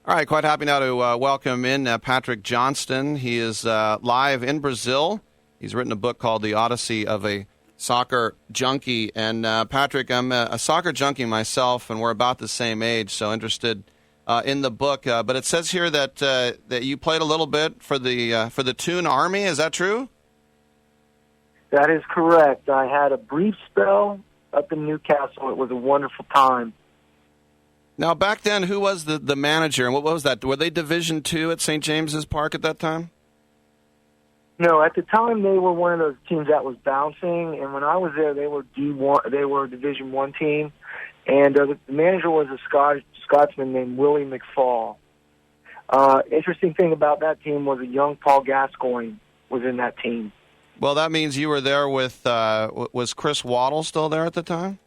All right, quite happy now to welcome in Patrick Johnston. He is live in Brazil. He's written a book called The Odyssey of a Soccer Junkie. And Patrick, I'm a soccer junkie myself, and we're about the same age, so interested in the book. But it says here that that you played a little bit for the Toon Army. Is that true? That is correct. I had a brief spell up in Newcastle. It was a wonderful time. Now, back then, who was the manager, and what was that? Were they Division II at St. James's Park at that time? No, at the time they were one of those teams that was bouncing, and when I was there, they were D1. They were a Division I team, and the manager was a Scotsman named Willie McFall. Interesting thing about that team was a young Paul Gascoigne was in that team. Well, that means you were there with was Chris Waddle still there at the time?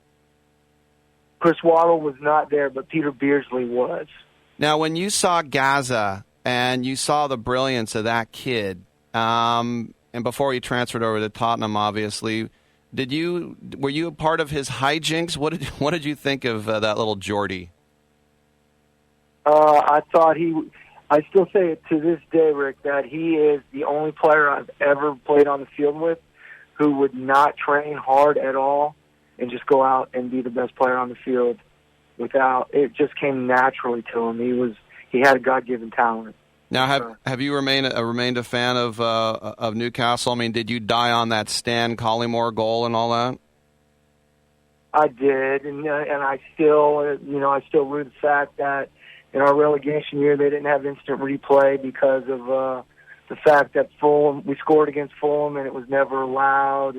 Chris Waddle was not there, but Peter Beardsley was. Now, when you saw Gaza and you saw the brilliance of that kid, and before he transferred over to Tottenham, obviously, were you a part of his hijinks? What did you think of that little Geordie? I thought I still say it to this day, Rick, that he is the only player I've ever played on the field with who would not train hard at all and just go out and be the best player on the field it just came naturally to him. He had a God-given talent. Now, have you remained a fan of Newcastle? I mean, did you die on that Stan Collymore goal and all that? I did, and I still rue the fact that in our relegation year they didn't have instant replay because of the fact that we scored against Fulham and it was never allowed,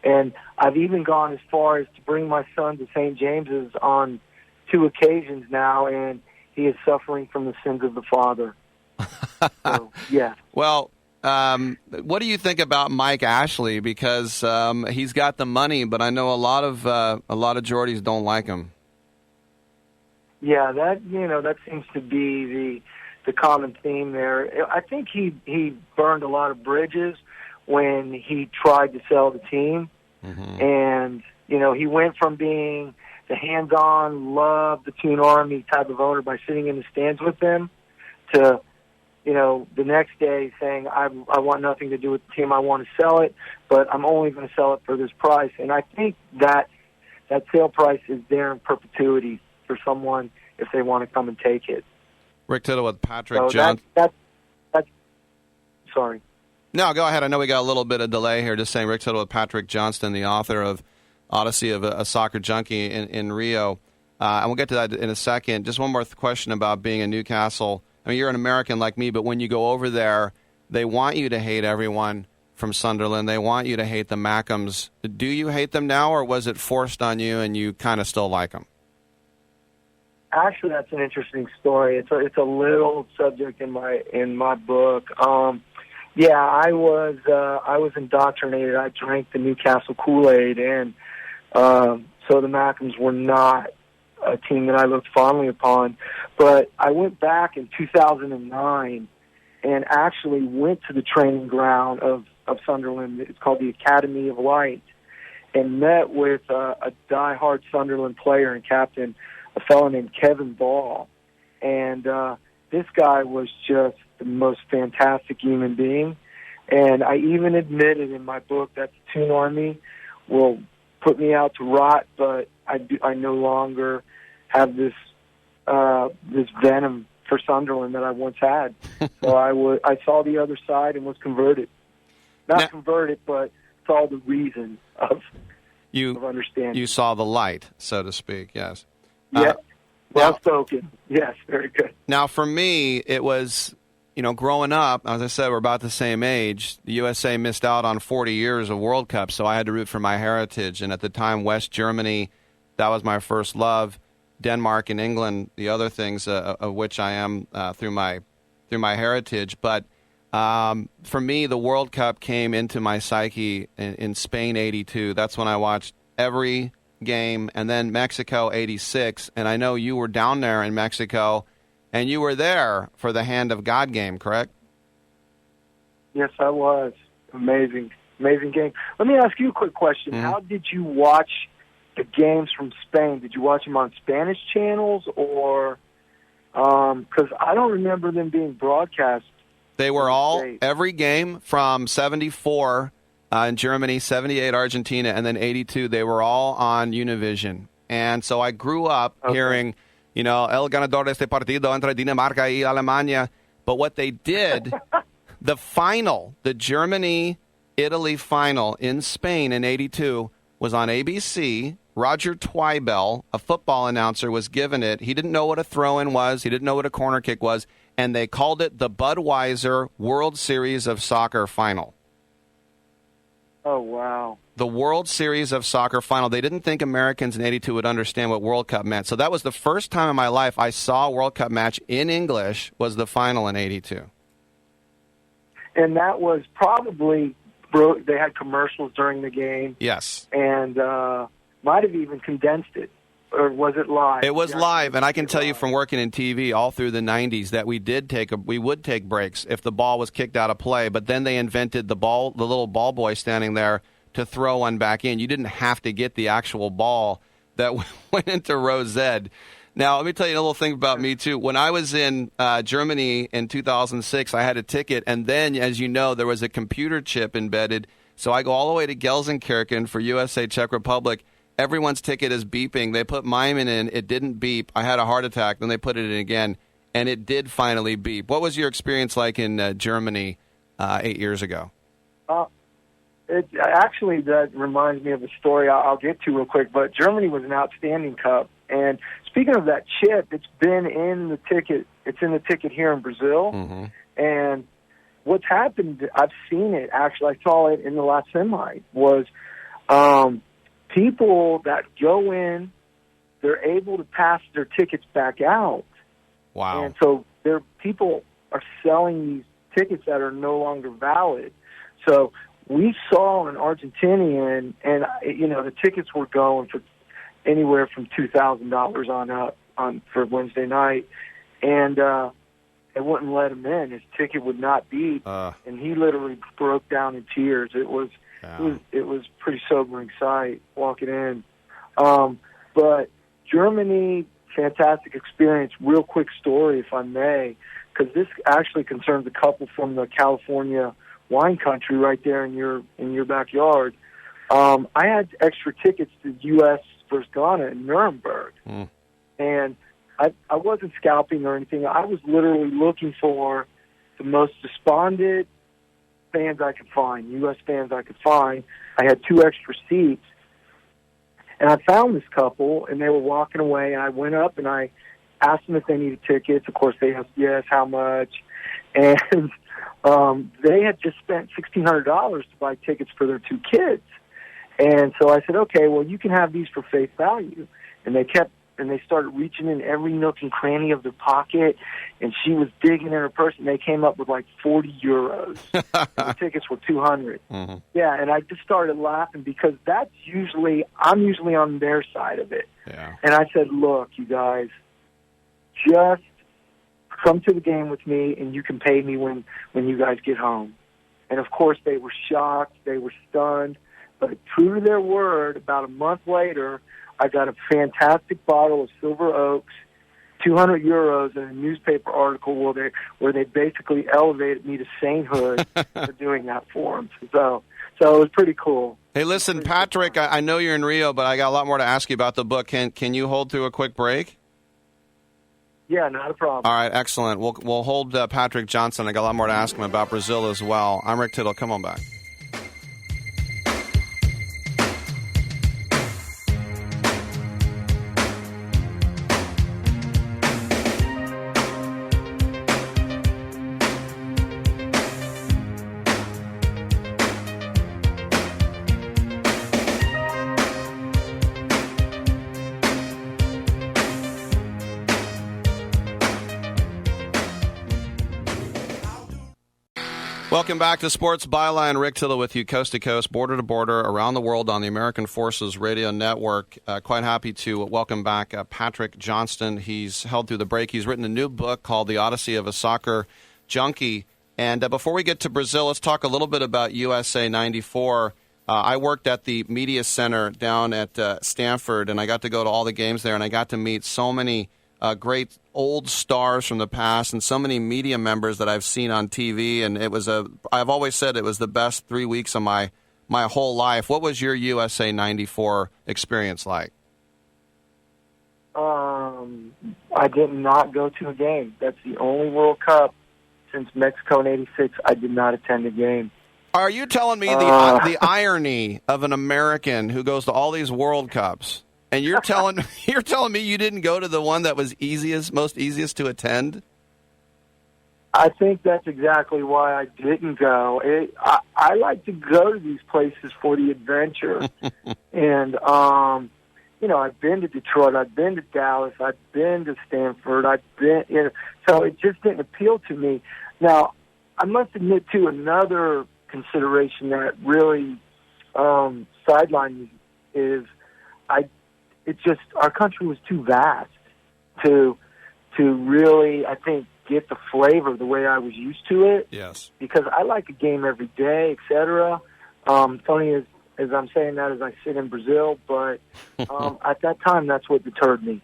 and I've even gone as far as to bring my son to St. James's on 2 occasions now, and he is suffering from the sins of the father. So, yeah. Well, what do you think about Mike Ashley? Because he's got the money, but I know a lot of Geordies don't like him. Yeah, that seems to be the common theme there. I think he burned a lot of bridges when he tried to sell the team. Mm-hmm. And, he went from being the hands-on, love the Toon Army type of owner by sitting in the stands with them to, the next day saying, I want nothing to do with the team, I want to sell it, but I'm only going to sell it for this price. And I think that sale price is there in perpetuity for someone if they want to come and take it. Rick Tittle with Patrick Johnston. That's sorry. No, go ahead. I know we got a little bit of delay here. Just saying, Rick Tittle with Patrick Johnston, the author of Odyssey of a Soccer Junkie in Rio. And we'll get to that in a second. Just one more question about being in Newcastle. I mean, you're an American like me, but when you go over there, they want you to hate everyone from Sunderland. They want you to hate the Mackems. Do you hate them now, or was it forced on you and you kind of still like them? Actually, that's an interesting story. It's a little subject in my book. Yeah, I was indoctrinated. I drank the Newcastle Kool-Aid, and so the Mackems were not a team that I looked fondly upon. But I went back in 2009 and actually went to the training ground of Sunderland. It's called the Academy of Light, and met with a diehard Sunderland player and captain, a fellow named Kevin Ball. And this guy was just the most fantastic human being. And I even admitted in my book that the Toon Army will put me out to rot, but I no longer have this venom for Sunderland that I once had. So I saw the other side and was converted. Not converted, but saw the reason of understanding. You saw the light, so to speak, yes. Yeah, well spoken. Yes, very good. Now, for me, it was, growing up, as I said, we're about the same age. The USA missed out on 40 years of World Cup, so I had to root for my heritage. And at the time, West Germany, that was my first love. Denmark and England, the other things of which I am through my heritage. But for me, the World Cup came into my psyche in Spain '82. That's when I watched every game, and then Mexico '86. And I know you were down there in Mexico, and you were there for the Hand of God game, correct? Yes, I was. Amazing game. Let me ask you a quick question. Mm-hmm. How did you watch the games from Spain? Did you watch them on Spanish channels or Because I don't remember them being broadcast. They were all, every game from 74 in Germany, 78 Argentina, and then 82, they were all on Univision. And so I grew up hearing, El ganador de este partido entre Dinamarca y Alemania. But what they did, the final, the Germany-Italy final in Spain in 82 was on ABC. Roger Twibell, a football announcer, was given it. He didn't know what a throw-in was. He didn't know what a corner kick was. And they called it the Budweiser World Series of Soccer Final. Oh, wow. The World Series of Soccer Final. They didn't think Americans in 82 would understand what World Cup meant. So that was the first time in my life I saw a World Cup match in English was the final in 82. And that was probably, they had commercials during the game. Yes. And might have even condensed it. Or was it live? It was live, and I can tell you from working in TV all through the 90s that we would take breaks if the ball was kicked out of play, but then they invented the little ball boy standing there to throw one back in. You didn't have to get the actual ball that went into row Z. Now, let me tell you a little thing about me, too. When I was in Germany in 2006, I had a ticket, and then, as you know, there was a computer chip embedded, so I go all the way to Gelsenkirchen for USA Czech Republic. Everyone's ticket is beeping. They put mine in. It didn't beep. I had a heart attack. Then they put it in again, and it did finally beep. What was your experience like in Germany 8 years ago? Actually, that reminds me of a story I'll get to real quick. But Germany was an outstanding cup. And speaking of that chip, it's been in the ticket. It's in the ticket here in Brazil. Mm-hmm. And what's happened, I've seen it. Actually, I saw it in the last semi, was people that go in, they're able to pass their tickets back out. Wow. And so people are selling these tickets that are no longer valid. So we saw an Argentinian, and, the tickets were going for anywhere from $2,000 on up for Wednesday night. And they wouldn't let him in. His ticket would not beep. And he literally broke down in tears. It was pretty sobering sight walking in. But Germany, fantastic experience. Real quick story, if I may, because this actually concerns a couple from the California wine country right there in your backyard. I had extra tickets to U.S. versus Ghana in Nuremberg. And I wasn't scalping or anything. I was literally looking for the most despondent fans I could find, U.S. fans I could find. I had 2 extra seats. And I found this couple, and they were walking away, and I went up and I asked them if they needed tickets. Of course, they asked, yes, how much? And they had just spent $1,600 to buy tickets for their 2 kids. And so I said, okay, well, you can have these for face value. And they started reaching in every nook and cranny of their pocket, and she was digging in her purse, and they came up with like 40 euros. The tickets were 200. Mm-hmm. Yeah, and I just started laughing because I'm usually on their side of it. Yeah. And I said, look, you guys, just come to the game with me, and you can pay me when you guys get home. And, of course, they were shocked. They were stunned. But true to their word, about a month later, I got a fantastic bottle of Silver Oaks, 200 euros, and a newspaper article where they basically elevated me to sainthood for doing that for them. So it was pretty cool. Hey, listen, Patrick, I know you're in Rio, but I got a lot more to ask you about the book. Can you hold through a quick break? Yeah, not a problem. All right, excellent. We'll hold Patrick Johnston. I got a lot more to ask him about Brazil as well. I'm Rick Tittle. Come on back. Welcome back to Sports Byline. Rick Tittle with you, coast to coast, border to border, around the world on the American Forces Radio Network. Quite happy to welcome back Patrick Johnston. He's held through the break. He's written a new book called The Odyssey of a Soccer Junkie. And before we get to Brazil, let's talk a little bit about USA 94. I worked at the Media Center down at Stanford, and I got to go to all the games there, and I got to meet so many great old stars from the past and so many media members that I've seen on TV, and I've always said it was the best 3 weeks of my whole life. What was your USA 94 experience like? I did not go to a game. That's the only World Cup since Mexico in '86 I did not attend a game. Are you telling me the irony of an American who goes to all these World Cups, and you're telling me you didn't go to the one that was most easiest to attend? I think that's exactly why I didn't go. I like to go to these places for the adventure, and I've been to Detroit, I've been to Dallas, I've been to Stanford, so it just didn't appeal to me. Now, I must admit, too, another consideration that really sidelined me is our country was too vast to really, I think, get the flavor the way I was used to it. Yes. Because I like a game every day, etc. Funny as I'm saying that as I sit in Brazil, but at that time, that's what deterred me.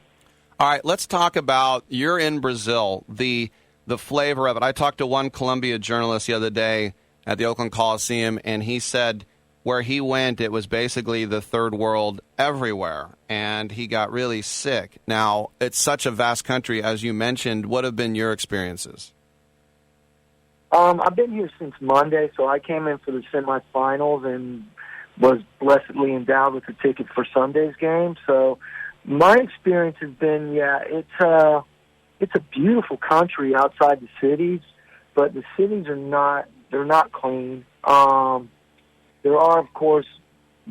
All right, let's talk about, you're in Brazil, the flavor of it. I talked to one Columbia journalist the other day at the Oakland Coliseum, and he said where he went, it was basically the third world everywhere, and he got really sick. Now, it's such a vast country, as you mentioned. What have been your experiences? I've been here since Monday, so I came in for the semifinals and was blessedly endowed with a ticket for Sunday's game. So my experience has been, it's a beautiful country outside the cities, but the cities they're not clean. There are, of course,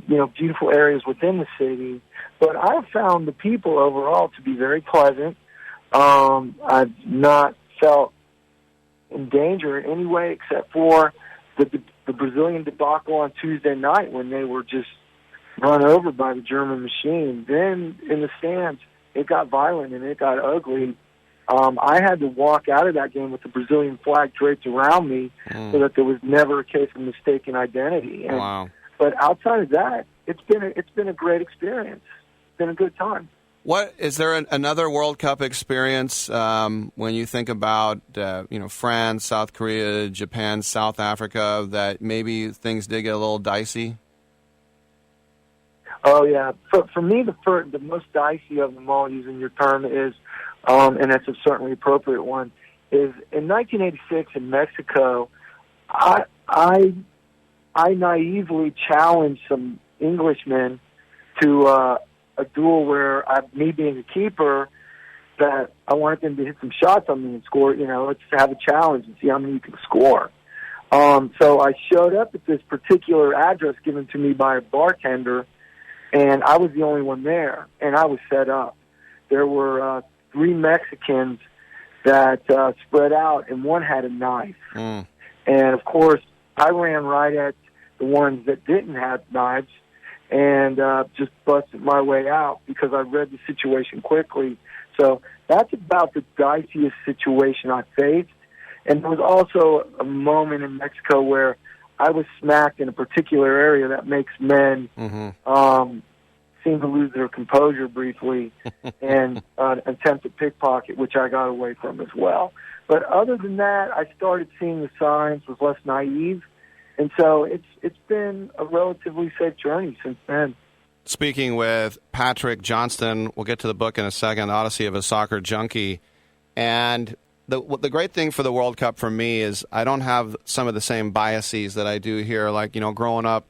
beautiful areas within the city, but I've found the people overall to be very pleasant. I've not felt in danger in any way except for the Brazilian debacle on Tuesday night when they were just run over by the German machine. Then in the stands, it got violent and it got ugly. I had to walk out of that game with the Brazilian flag draped around me so that there was never a case of mistaken identity. And, wow. But outside of that, it's been a great experience. It's been a good time. What is there another World Cup experience when you think about France, South Korea, Japan, South Africa, that maybe things did get a little dicey? Oh yeah, for me the most dicey of them all, using your term, is and that's a certainly appropriate one, is in 1986 in Mexico. I naively challenged some Englishmen to a duel where me being a keeper, that I wanted them to hit some shots on me and score. Let's have a challenge and see how many you can score. So I showed up at this particular address given to me by a bartender, and I was the only one there, and I was set up. There were 3 Mexicans that spread out, and one had a knife. And, of course, I ran right at the ones that didn't have knives and just busted my way out because I read the situation quickly. So that's about the diciest situation I faced. And there was also a moment in Mexico where I was smacked in a particular area that makes men seem to lose their composure briefly, and an attempted pickpocket, which I got away from as well. But other than that, I started seeing the signs, was less naive, and so it's been a relatively safe journey since then. Speaking with Patrick Johnston, we'll get to the book in a second, Odyssey of a Soccer Junkie. And the great thing for the World Cup for me is I don't have some of the same biases that I do here. Like, growing up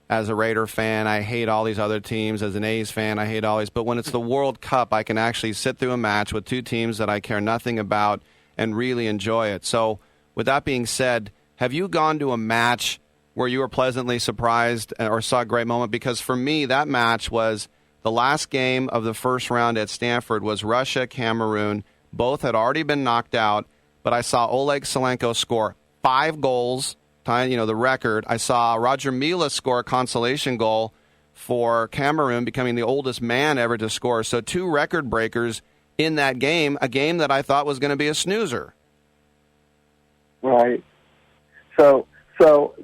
as a Raider fan, I hate all these other teams. As an A's fan, I hate all these. But when it's the World Cup, I can actually sit through a match with 2 teams that I care nothing about and really enjoy it. So with that being said, have you gone to a match where you were pleasantly surprised or saw a great moment? Because for me, that match was the last game of the first round at Stanford was Russia-Cameroon. Both had already been knocked out, but I saw Oleg Salenko score 5 goals, tying the record. I saw Roger Mila score a consolation goal for Cameroon, becoming the oldest man ever to score. So 2 record breakers in that game, a game that I thought was going to be a snoozer. Right. So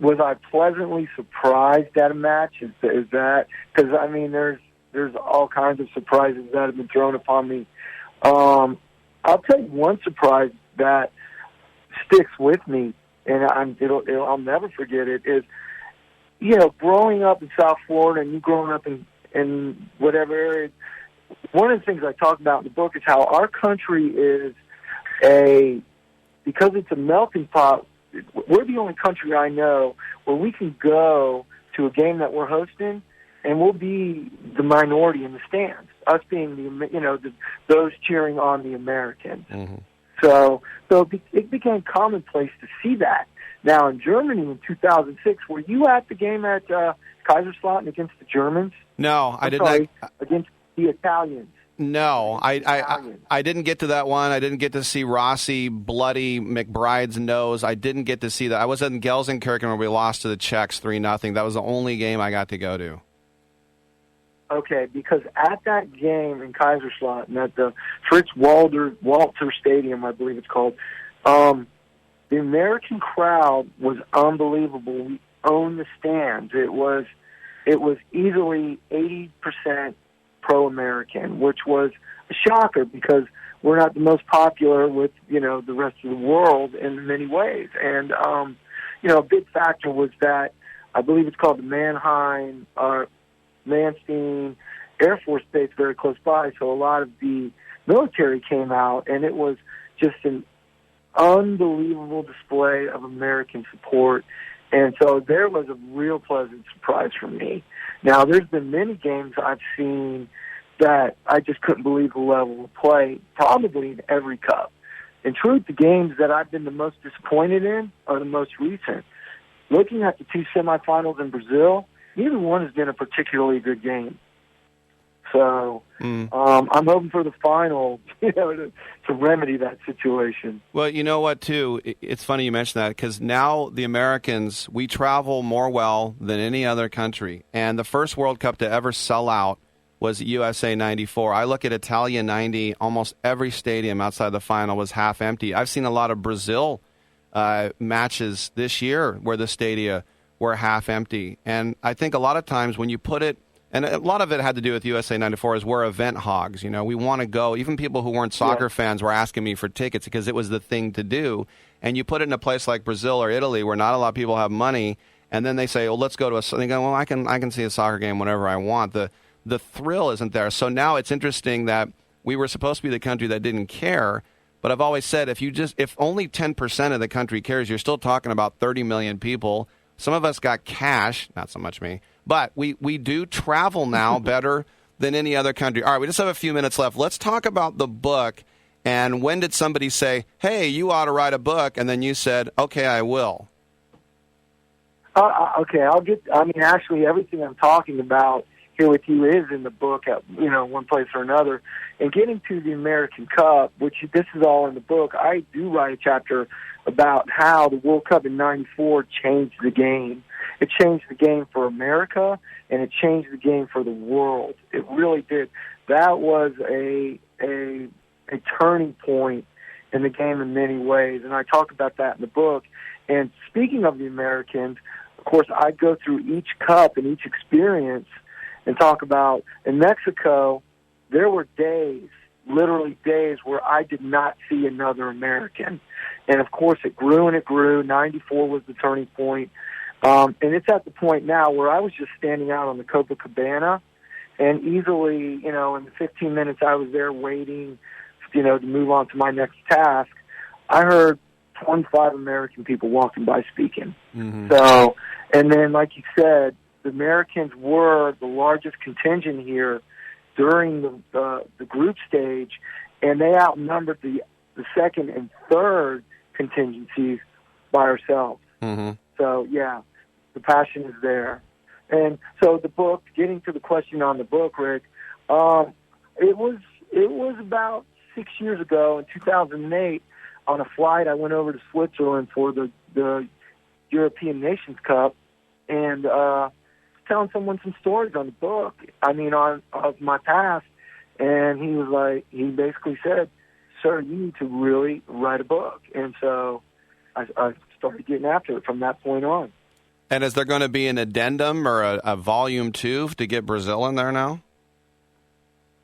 was I pleasantly surprised at a match? Is that because there's all kinds of surprises that have been thrown upon me. I'll tell you one surprise that sticks with me, and I'll never forget it, is, growing up in South Florida and you growing up in whatever area, one of the things I talk about in the book is how our country is because it's a melting pot, we're the only country I know where we can go to a game that we're hosting and we'll be the minority in the stands, us being those cheering on the Americans. Mm-hmm. So it became commonplace to see that. Now, in Germany in 2006, were you at the game at Kaiserslautern against the Germans? No, I didn't. Against the Italians. No, I didn't get to that one. I didn't get to see Rossi bloody McBride's nose. I didn't get to see that. I was in Gelsenkirchen where we lost to the Czechs 3-0. That was the only game I got to go to. Okay, because at that game in Kaiserslautern, at the Fritz Walter Stadium, I believe it's called, the American crowd was unbelievable. We owned the stands. It was easily 80% pro-American, which was a shocker because we're not the most popular with, the rest of the world in many ways. And, a big factor was that I believe it's called the Manstein Air Force Base very close by, so a lot of the military came out, and it was just an unbelievable display of American support. And so there was a real pleasant surprise for me. Now, there's been many games I've seen that I just couldn't believe the level of play, probably in every cup. In truth, the games that I've been the most disappointed in are the most recent. Looking at the two semifinals in Brazil, neither one has been a particularly good game. So I'm hoping for the final, to remedy that situation. Well, you know what, too? It's funny you mention that because now the Americans, we travel more well than any other country. And the first World Cup to ever sell out was USA 94. I look at Italia 90, almost every stadium outside the final was half empty. I've seen a lot of Brazil matches this year where the stadia were half empty. And I think a lot of times when you put it, and a lot of it had to do with USA 94, is we're event hogs. We want to go. Even people who weren't soccer fans were asking me for tickets because it was the thing to do. And you put it in a place like Brazil or Italy where not a lot of people have money, and then they say, well, let's go to they go, well, I can see a soccer game whenever I want. The thrill isn't there. So now it's interesting that we were supposed to be the country that didn't care, but I've always said if only 10% of the country cares, you're still talking about 30 million people. Some of us got cash, not so much me, but we do travel now better than any other country. All right, we just have a few minutes left. Let's talk about the book. And when did somebody say, hey, you ought to write a book? And then you said, okay, I will. Okay, actually, everything I'm talking about here with you is in the book at, one place or another. And getting to the American Cup, which this is all in the book, I do write a chapter about how the World Cup in '94 changed the game. It changed the game for America, and it changed the game for the world. It really did. That was a turning point in the game in many ways, and I talk about that in the book. And speaking of the Americans, of course, I go through each cup and each experience and talk about, in Mexico, there were days, literally days, where I did not see another American. And, of course, it grew and it grew. 94 was the turning point. And it's at the point now where I was just standing out on the Copacabana, and easily, in the 15 minutes I was there waiting, to move on to my next task, I heard 25 American people walking by speaking. Mm-hmm. So, and then, like you said, the Americans were the largest contingent here during the group stage, and they outnumbered the second and third contingencies by ourselves. Mm-hmm. So, yeah, the passion is there. And so the book, getting to the question on the book, Rick, it was about 6 years ago in 2008 on a flight. I went over to Switzerland for the European Nations Cup, and telling someone some stories on the book, of my past, and he basically said, sir, you need to really write a book. And so I started getting after it from that point on. And is there going to be an addendum or a volume 2 to get Brazil in there now?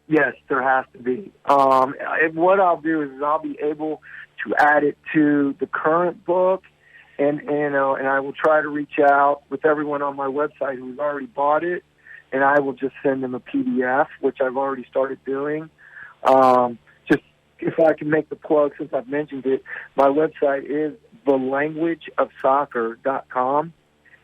Yes, there has to be. What I'll do is I'll be able to add it to the current book, and I will try to reach out with everyone on my website who's already bought it, and I will just send them a PDF, which I've already started doing. Just if I can make the plug, since I've mentioned it, my website is thelanguageofsoccer.com,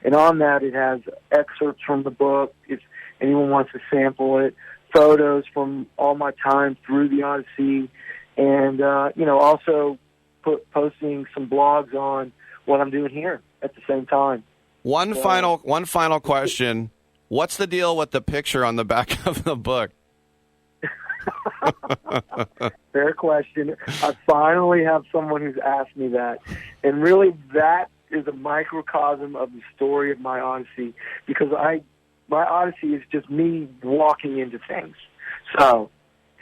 and on that it has excerpts from the book if anyone wants to sample it, photos from all my time through the Odyssey, and also posting some blogs on what I'm doing here at the same time. One final question. What's the deal with the picture on the back of the book? Fair question. I finally have someone who's asked me that. And really that is a microcosm of the story of my Odyssey, because my Odyssey is just me walking into things. So,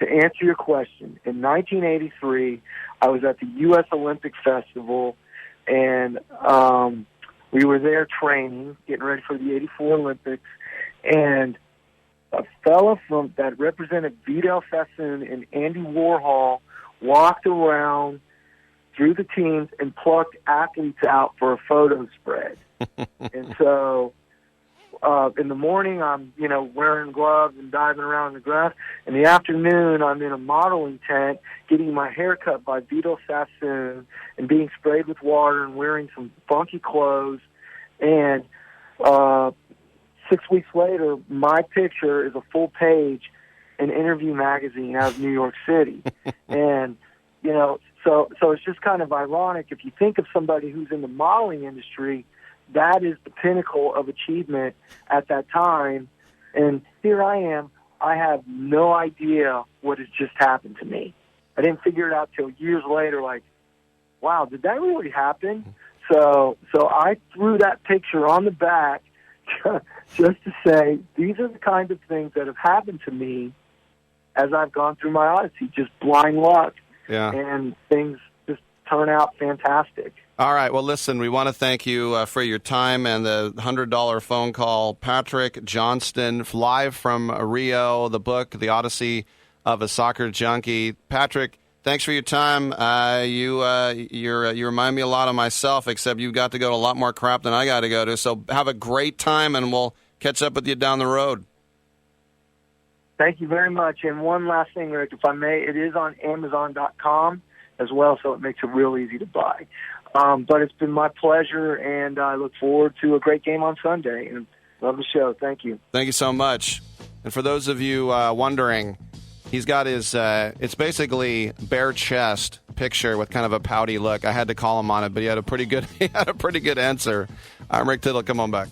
to answer your question, in 1983, I was at the U.S. Olympic Festival, and we were there training, getting ready for the 84 Olympics, and a fella that represented Vidal Sassoon and Andy Warhol walked around through the teams and plucked athletes out for a photo spread. And so in the morning, I'm, wearing gloves and diving around in the grass. In the afternoon, I'm in a modeling tent getting my hair cut by Vidal Sassoon and being sprayed with water and wearing some funky clothes. And 6 weeks later, my picture is a full page in Interview magazine out of New York City. And, so it's just kind of ironic. If you think of somebody who's in the modeling industry, that is the pinnacle of achievement at that time. And here I am. I have no idea what has just happened to me. I didn't figure it out till years later, like, wow, did that really happen? So I threw that picture on the back just to say these are the kinds of things that have happened to me as I've gone through my Odyssey, just blind luck. Yeah. And things just turn out fantastic. All right. Well, listen, we want to thank you for your time and the $100 phone call. Patrick Johnston, live from Rio, the book, The Odyssey of a Soccer Junkie. Patrick, thanks for your time. You remind me a lot of myself, except you got to go to a lot more crap than I got to go to. So have a great time, and we'll catch up with you down the road. Thank you very much. And one last thing, Rick, if I may, it is on Amazon.com as well, so it makes it real easy to buy. But it's been my pleasure, and I look forward to a great game on Sunday. And love the show. Thank you. Thank you so much. And for those of you wondering, he's got his, it's basically bare chest picture with kind of a pouty look. I had to call him on it, but he had a pretty good answer. I'm Rick Tittle. Come on back.